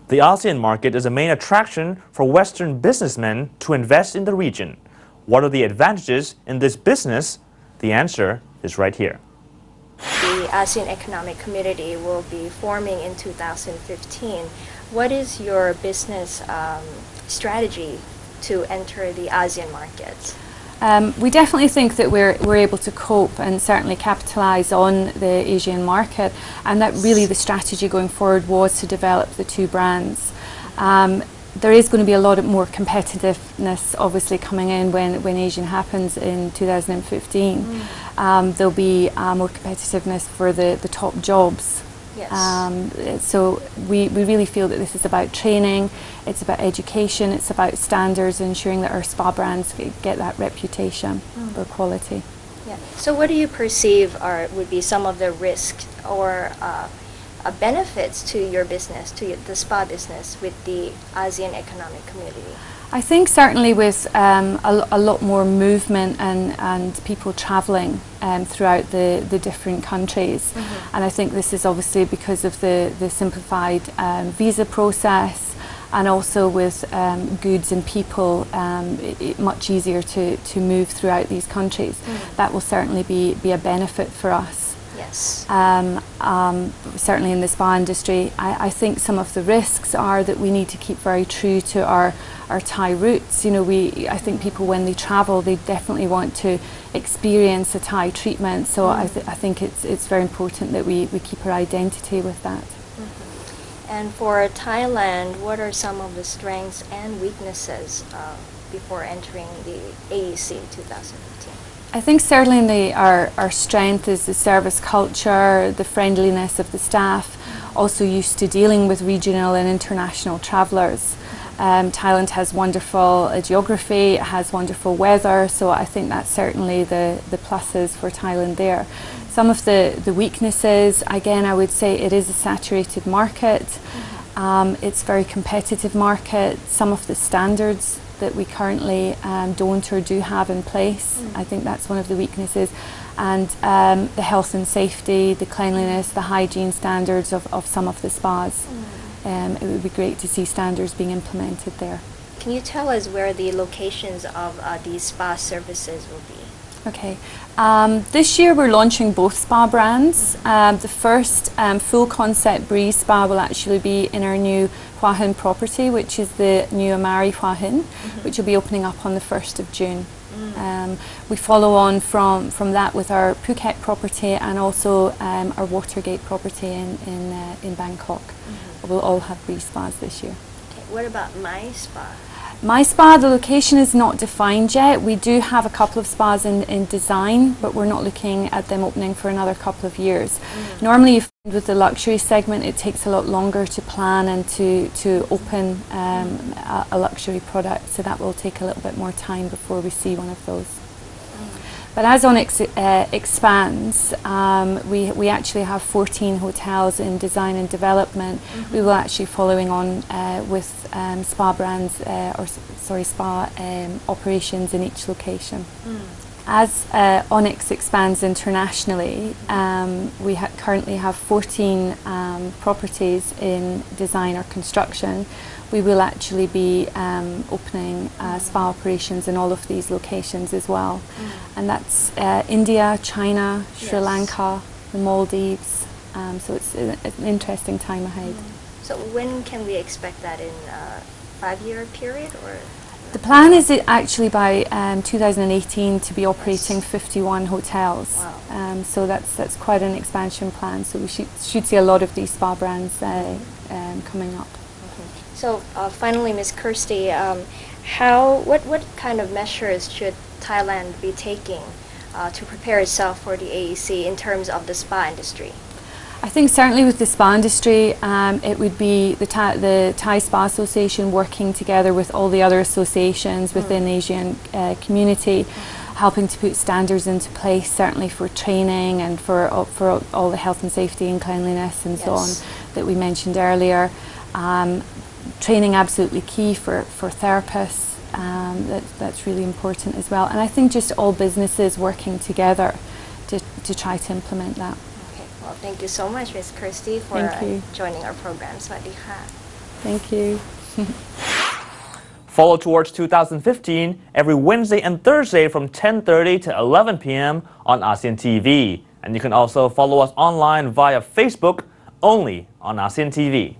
The ASEAN market is a main attraction for Western businessmen to invest in the region. What are the advantages in this business? The answer is right here. The ASEAN Economic Community will be forming in 2015. What is your business strategy to enter the ASEAN markets? We definitely think that we're able to cope and certainly capitalise on the Asian market, and that really the strategy going forward was to develop the two brands. There is going to be a lot more competitiveness obviously coming in when Asian happens in 2015. There'll be more competitiveness for the top jobs. Yes. So we really feel that this is about training, it's about education, it's about standards, ensuring that our spa brands get that reputation for quality. Yeah. So what do you perceive would be some of the risks or benefits to your business, to the spa business with the ASEAN Economic Community? I think certainly with a lot more movement and people travelling throughout the different countries, and I think this is obviously because of the simplified visa process, and also with goods and people much easier to move throughout these countries. That will certainly be a benefit for us. Yes. Certainly in the spa industry, I think some of the risks are that we need to keep very true to our Thai roots. You know, I think people when they travel, they definitely want to experience a Thai treatment. So I think it's very important that we keep our identity with that. And for Thailand, what are some of the strengths and weaknesses before entering the AEC 2015? I think certainly our strength is the service culture, the friendliness of the staff, also used to dealing with regional and international travellers. Thailand has wonderful geography, it has wonderful weather, so I think that's certainly the pluses for Thailand there. Some of the weaknesses, again, I would say it is a saturated market, it's a very competitive market. Some of the standards that we currently don't or do have in place, I think that's one of the weaknesses, and the health and safety, the cleanliness, the hygiene standards of some of the spas. It would be great to see standards being implemented there. Can you tell us where the locations of these spa services will be? Okay. This year we're launching both spa brands. The first full concept Breeze Spa will actually be in our new Hua Hin property, which is the new Amari Hua Hin, which will be opening up on the 1st of June. We follow on from that with our Phuket property and also our Watergate property in Bangkok. We'll all have Breeze Spas this year. Okay. What about My Spa? My Spa, the location is not defined yet. We do have a couple of spas in design, but we're not looking at them opening for another couple of years. Normally, you find with the luxury segment, it takes a lot longer to plan and to open a luxury product, so that will take a little bit more time before we see one of those. But as Onyx expands, we actually have 14 hotels in design and development. We will actually following on with spa brands, spa operations in each location. As Onyx expands internationally, we currently have 14 properties in design or construction. We will actually be opening spa operations in all of these locations as well. And that's India, China, Sri Lanka, the Maldives. So it's an interesting time ahead. So when can we expect that, in a 5-year period? Or the plan is actually by 2018 to be operating 51 hotels. Wow. So that's quite an expansion plan. So we should see a lot of these spa brands coming up. So finally, Ms. Kirsty, what kind of measures should Thailand be taking to prepare itself for the AEC in terms of the spa industry? I think certainly with the spa industry, it would be the Thai Spa Association working together with all the other associations within the Asian community, helping to put standards into place, certainly for training and for all the health and safety and cleanliness and so on that we mentioned earlier. Training absolutely key for therapists. That's really important as well. And I think just all businesses working together to try to implement that. Okay. Well, thank you so much, Ms. Kirsty, for joining our program. สวัสดีค่ะ Thank you. Follow Towards 2015 every Wednesday and Thursday from 10:30 to 11 p.m. on ASEAN TV. And you can also follow us online via Facebook, only on ASEAN TV.